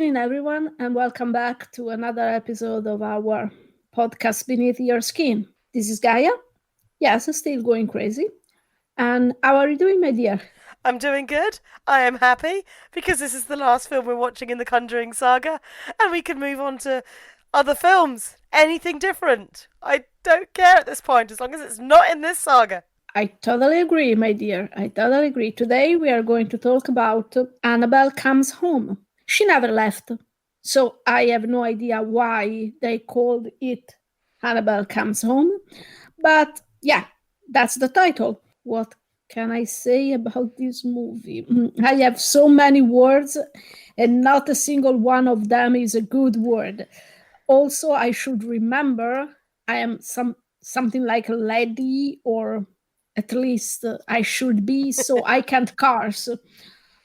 evening, everyone, and welcome back to another episode of our podcast Beneath Your Skin. This is Gaia. Yes, still going crazy. And how are you doing, my dear? I'm doing good. I am happy because this is the last film we're watching in the Conjuring saga, and we can move on to other films. Anything different. I don't care at this point as long as it's not in this saga. I totally agree, my dear. I totally agree. Today we are going to talk about Annabelle Comes Home. She never left, so I have no idea why they called it Annabelle Comes Home. But yeah, that's the title. What can I say about this movie? I have so many words, and not a single one of them is a good word. Also, I should remember I am something like a lady, or at least I should be, so I can't curse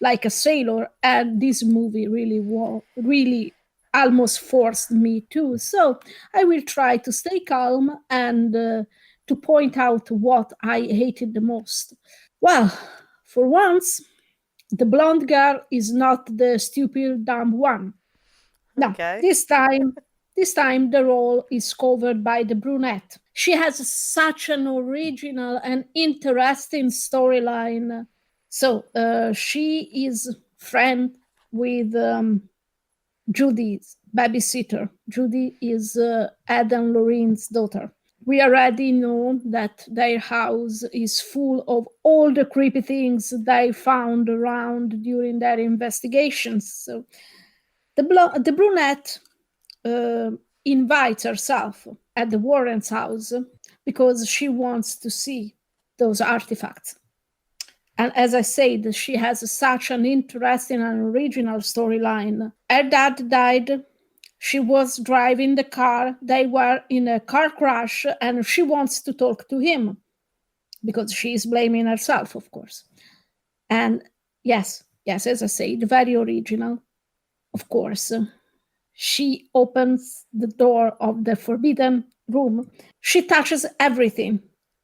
like a sailor. And this movie really almost forced me to. So I will try to stay calm and to point out what I hated the most. Well, for once, the blonde girl is not the stupid dumb one. No, Okay. this time the role is covered by the brunette. She has such an original and interesting storyline. So she is friend with Judy's babysitter. Judy is Adam Loren's daughter. We already know that their house is full of all the creepy things they found around during their investigations. So the brunette uh, invites herself at the Warrens' house because she wants to see those artifacts. And as I said, she has such an interesting and original storyline. Her dad died. She was driving the car. They were in a car crash, and she wants to talk to him because she is blaming herself, of course. And yes, as I said, very original, of course. She opens the door of the forbidden room. She touches everything,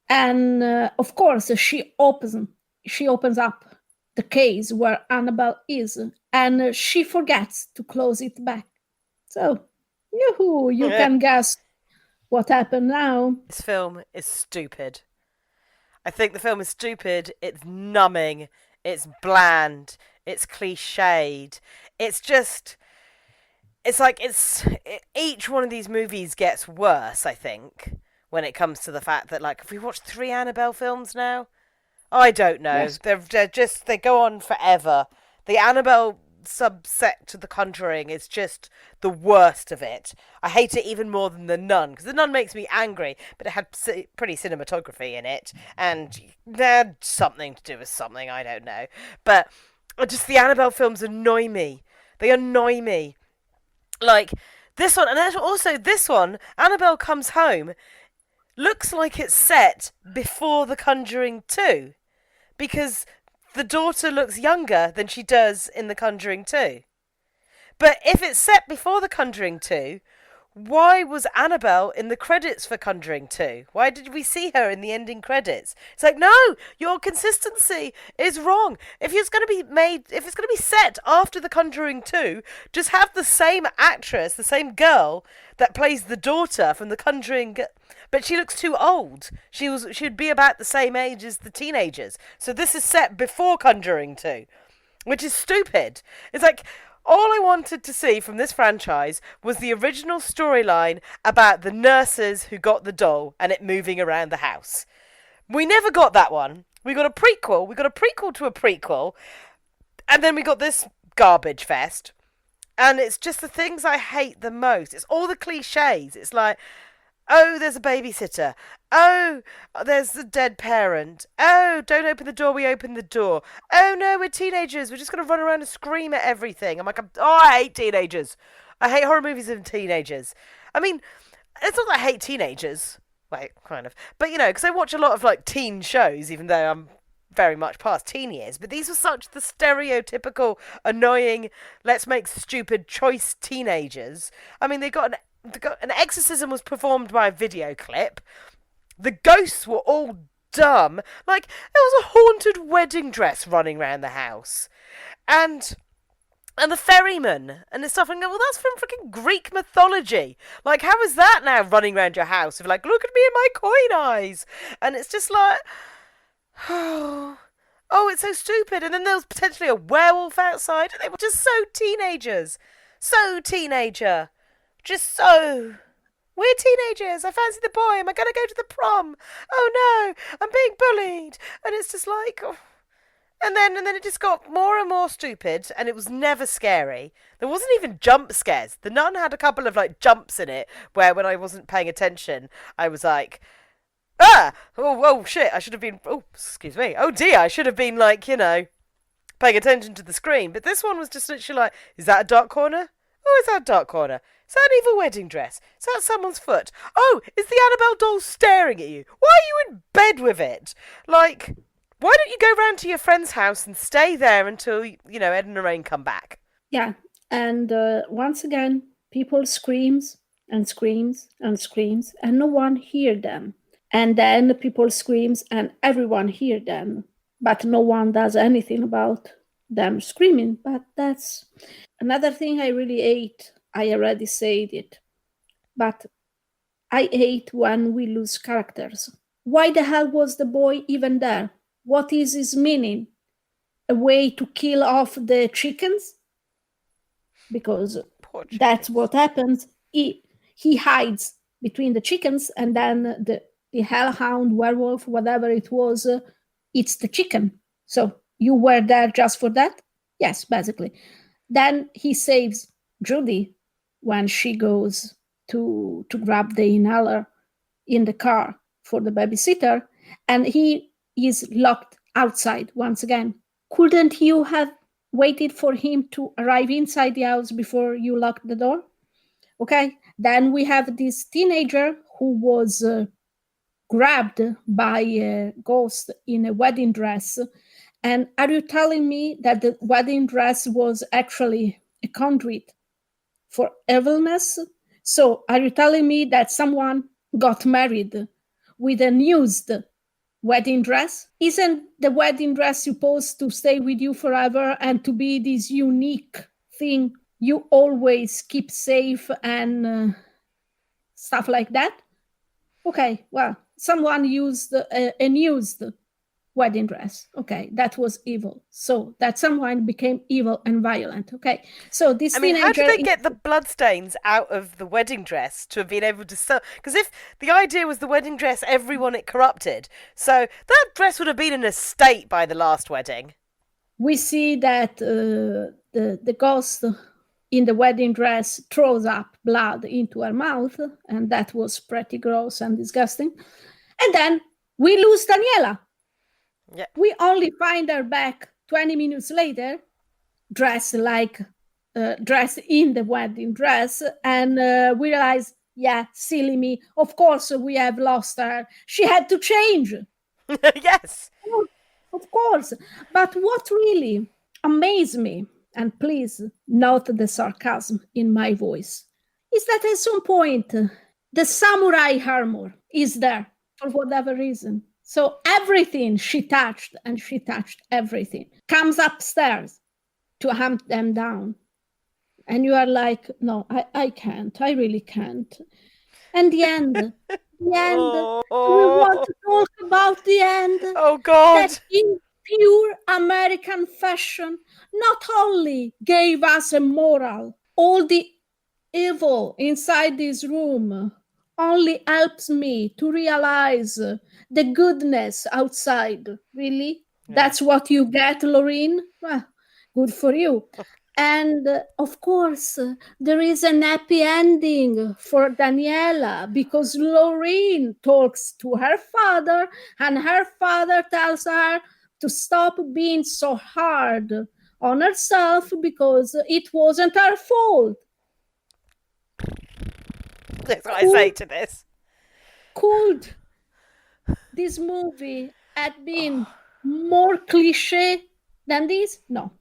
and of course, she opens up the case where Annabelle is, and she forgets to close it back. So, yoo-hoo, you This can guess what happened now. film is stupid. I think the film is stupid. It's numbing. It's bland. It's cliched. It's just. It's like each one of these movies gets worse, I think, when it comes to the fact that, like, have we watched 3 Annabelle films now? I don't know. Yes. They go on forever. The Annabelle subset to The Conjuring is just the worst of it. I hate it even more than The Nun, because The Nun makes me angry, but it had pretty cinematography in it, and had something to do with something, I don't know. But just the Annabelle films annoy me. They annoy me. Like, this one, and also this one, Annabelle Comes Home, looks like it's set before The Conjuring 2, because the daughter looks younger than she does in The Conjuring 2. But if it's set before The Conjuring 2, why was Annabelle in the credits for Conjuring 2? Why did we see her in the ending credits? It's like, no, your consistency is wrong. If it's going to be set after The Conjuring 2, just have the same actress, the same girl that plays the daughter from The Conjuring, but she looks too old. She'd be about the same age as the teenagers. So this is set before Conjuring 2, which is stupid. It's like, all I wanted to see from this franchise was the original storyline about the nurses who got the doll and it moving around the house. We never got that one. We got a prequel. We got a prequel to a prequel. And then we got this garbage fest. And it's just the things I hate the most. It's all the cliches. It's like, oh, there's a babysitter. Oh, there's a dead parent. Oh, don't open the door, we open the door. Oh no, we're teenagers. We're just going to run around and scream at everything. I'm like, oh, I hate teenagers. I hate horror movies of teenagers. I mean, it's not that I hate teenagers. Wait, kind of. But, you know, because I watch a lot of, like, teen shows, even though I'm very much past teen years. But these were such the stereotypical, annoying, let's make stupid choice teenagers. I mean, they got an exorcism was performed by a video clip. The ghosts were all dumb. Like, there was a haunted wedding dress running around the house. And and the ferryman and stuff, and go, well, that's from freaking Greek mythology. Like, how is that now running around your house? Of like, look at me and my coin eyes, and it's just like, oh, it's so stupid. And then there was potentially a werewolf outside, and they were just so teenagers, so teenager, just so. We're teenagers. I fancy the boy. Am I going to go to the prom? Oh no, I'm being bullied. And it's just like, oh. And then it just got more and more stupid, and it was never scary. There wasn't even jump scares. The Nun had a couple of like jumps in it, where when I wasn't paying attention, I was like, ah, oh shit, I should have been. Oh, excuse me. Oh dear, I should have been like, paying attention to the screen. But this one was just literally like, is that a dark corner? Oh, is that a dark corner? Is that an evil wedding dress? Is that someone's foot? Oh, is the Annabelle doll staring at you? Why are you in bed with it? Like, why don't you go round to your friend's house and stay there until, Ed and Lorraine come back? Yeah, and once again, people screams and screams and screams, and no one hear them. And then people screams and everyone hear them, but no one does anything about them screaming. But that's another thing I really hate. I already said it, but I hate when we lose characters. Why the hell was the boy even there? What is his meaning? A way to kill off the chickens? Because that's what happens. He hides between the chickens, and then the hellhound, werewolf, whatever it was, eats the chicken. So you were there just for that? Yes, basically. Then he saves Judy when she goes to grab the inhaler in the car for the babysitter, and he is locked outside once again. Couldn't you have waited for him to arrive inside the house before you locked the door? Okay, then we have this teenager who was grabbed by a ghost in a wedding dress. And are you telling me that the wedding dress was actually a conduit for evilness? So are you telling me that someone got married with an used wedding dress? Isn't the wedding dress supposed to stay with you forever and to be this unique thing you always keep safe and stuff like that? Okay, well, someone used an used wedding dress. Okay, that was evil. So that someone became evil and violent. Okay, so this teenager. How did they get the bloodstains out of the wedding dress to have been able to sell? Because if the idea was the wedding dress, everyone it corrupted. So that dress would have been in a state by the last wedding. We see that the ghost in the wedding dress throws up blood into her mouth, and that was pretty gross and disgusting. And then we lose Daniela. Yeah. We only find her back 20 minutes later, dressed in the wedding dress, and we realize, yeah, silly me. Of course, we have lost her. She had to change. Yes. Of course. But what really amazed me, and please note the sarcasm in my voice, is that at some point, the samurai armor is there for whatever reason. So everything she touched, and she touched everything, comes upstairs to hunt them down. And you are like, no, I can't. I really can't. And the end. The end. Oh. We want to talk about the end. Oh, God. That in pure American fashion not only gave us a moral, all the evil inside this room only helps me to realize the goodness outside. Really? Yeah. That's what you get, Lorraine? Well, good for you. And of course, there is an happy ending for Daniela because Lorraine talks to her father, and her father tells her to stop being so hard on herself because it wasn't her fault. That's what I say to this. Could this movie have been more cliche than this? No.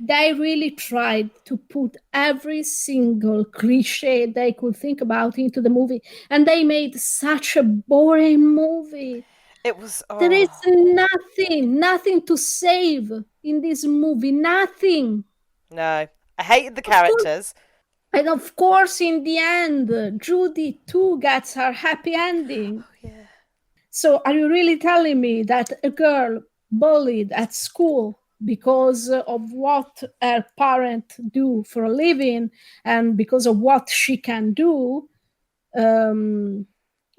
They really tried to put every single cliche they could think about into the movie, and they made such a boring movie. It was. Oh. There is nothing to save in this movie. Nothing. No. I hated the Of course, characters. and of course, in the end, Judy too gets her happy ending. Oh, yeah. So, are you really telling me that a girl bullied at school because of what her parents do for a living and because of what she can do um,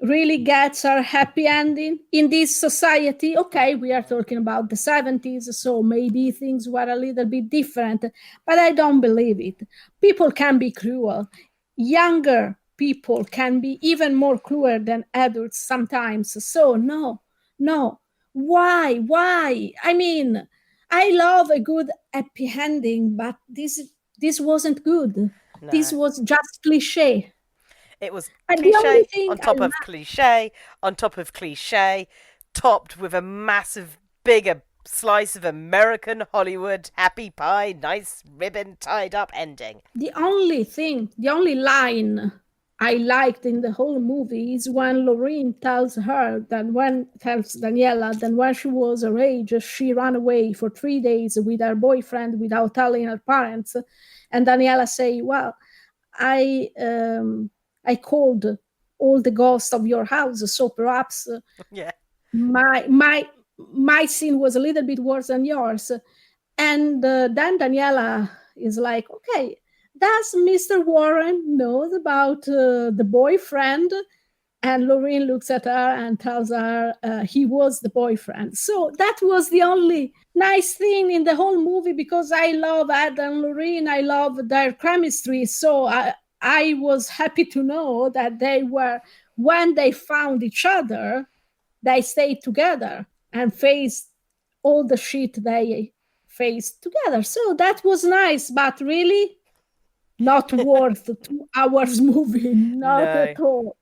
really gets her happy ending in this society? Okay, we are talking about the 70s, so maybe things were a little bit different, but I don't believe it. People can be cruel. Younger people can be even more cruel than adults sometimes. So, no, no. Why? I mean, I love a good happy ending, but this wasn't good. This No. was just cliche. It was And the only cliche thing on I top of cliche on top of cliche, topped with a massive, bigger slice of American Hollywood happy pie, nice ribbon tied up ending. the only line I liked in the whole movie is when Lorraine tells Daniela that when she was her age, she ran away for 3 days with her boyfriend without telling her parents, and Daniela say, "Well, I I called all the ghosts of your house, so perhaps Yeah. my my my sin was a little bit worse than yours." And then Daniela is like, "Okay, does Mr. Warren knows about the boyfriend?" And Lorraine looks at her and tells her he was the boyfriend. So that was the only nice thing in the whole movie, because I love Ed and Lorraine. I love their chemistry. So I was happy to know that they were, when they found each other, they stayed together and faced all the shit they faced together. So that was nice, but really not worth 2 hours movie, not No. at all.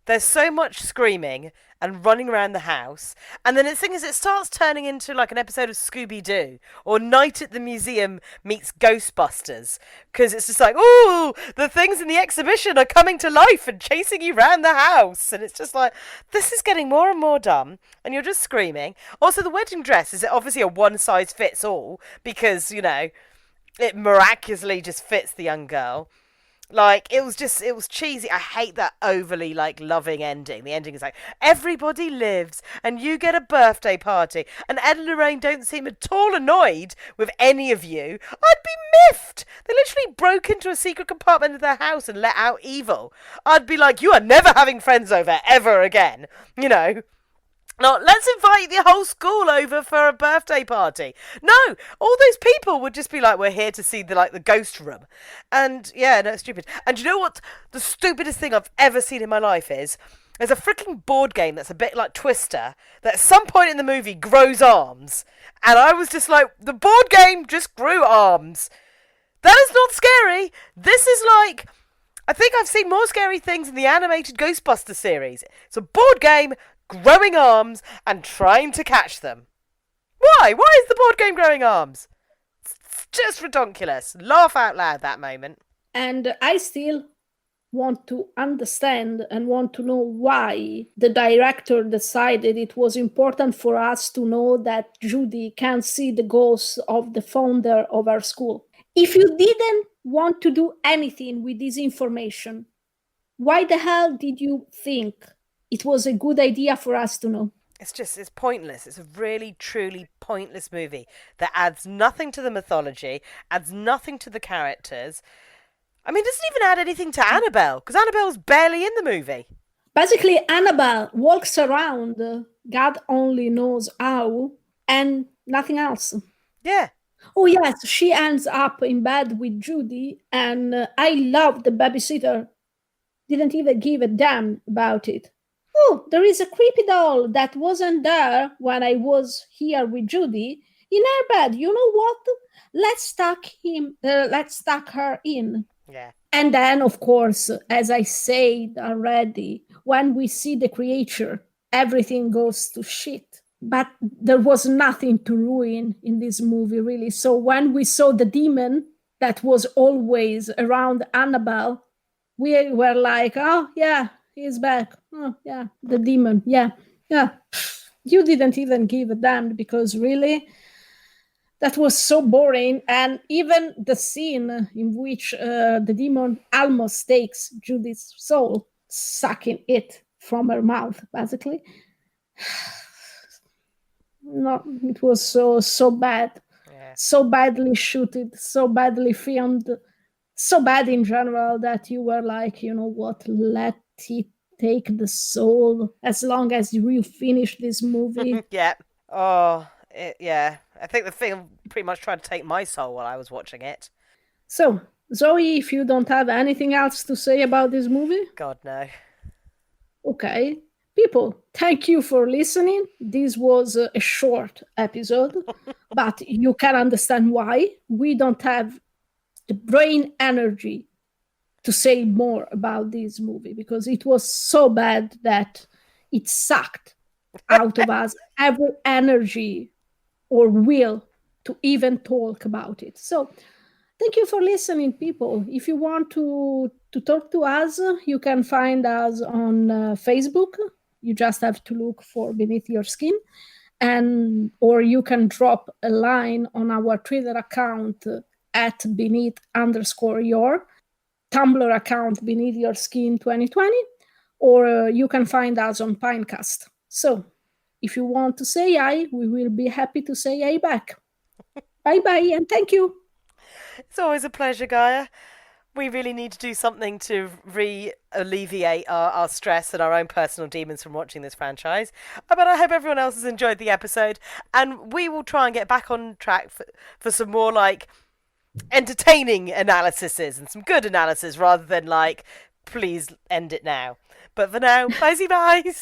There's so much screaming and running around the house, and then the thing is, it starts turning into like an episode of Scooby Doo or Night at the Museum meets Ghostbusters, because it's just like, oh, the things in the exhibition are coming to life and chasing you around the house, and it's just like, this is getting more and more dumb, and you're just screaming. Also, the wedding dress is obviously a one size fits all because it miraculously just fits the young girl. Like, it was cheesy. I hate that overly, like, loving ending. The ending is like, everybody lives and you get a birthday party. And Ed and Lorraine don't seem at all annoyed with any of you. I'd be miffed. They literally broke into a secret compartment of their house and let out evil. I'd be like, you are never having friends over ever again. You know? No, let's invite the whole school over for a birthday party. No, all those people would just be like, we're here to see the ghost room. And yeah, no, it's stupid. And you know what the stupidest thing I've ever seen in my life is? There's a freaking board game that's a bit like Twister that at some point in the movie grows arms. And I was just like, the board game just grew arms. That is not scary. This is like, I think I've seen more scary things in the animated Ghostbuster series. It's a board game growing arms and trying to catch them. Why? Why is the board game growing arms? It's just ridiculous. Laugh out loud that moment. And I still want to understand and want to know why the director decided it was important for us to know that Judy can see the ghosts of the founder of our school. If you didn't want to do anything with this information, why the hell did you think it was a good idea for us to know? It's pointless. It's a really, truly pointless movie that adds nothing to the mythology, adds nothing to the characters. I mean, it doesn't even add anything to Annabelle, because Annabelle's barely in the movie. Basically, Annabelle walks around, God only knows how, and nothing else. Yeah. Oh, yes, she ends up in bed with Judy, and I love the babysitter. Didn't even give a damn about it. Oh, there is a creepy doll that wasn't there when I was here with Judy in her bed. You know what? Let's tuck her in. Yeah. And then, of course, as I said already, when we see the creature, everything goes to shit. But there was nothing to ruin in this movie, really. So when we saw the demon that was always around Annabelle, we were like, oh, yeah, he's back. Oh, yeah, the demon. Yeah, yeah. You didn't even give a damn, because really, That was so boring. And even the scene in which the demon almost takes Judith's soul, sucking it from her mouth, basically. No, it was so bad, Yeah. so badly shooted, so badly filmed, so bad in general that you were like, you know what, let it take the soul as long as you finish this movie. Yeah. Oh, yeah. I think the film pretty much tried to take my soul while I was watching it. So, Zoe, if you don't have anything else to say about this movie, God, no. okay. People, thank you for listening. This was a short episode, but you can understand why. We don't have the brain energy to say more about this movie because it was so bad that it sucked out of us every energy or will to even talk about it. So thank you for listening, people. If you want to talk to us, you can find us on Facebook. You just have to look for Beneath Your Skin, and or you can drop a line on our Twitter account at beneath underscore your Tumblr account Beneath Your Skin 2020, or you can find us on Pinecast. So if you want to say hi, we will be happy to say hi back. Bye bye, and thank you. It's always a pleasure, Gaia. We really need to do something to alleviate our stress and our own personal demons from watching this franchise. But I hope everyone else has enjoyed the episode, and we will try and get back on track for some more like entertaining analyses and some good analysis rather than like, please end it now. But for now, bye-bye.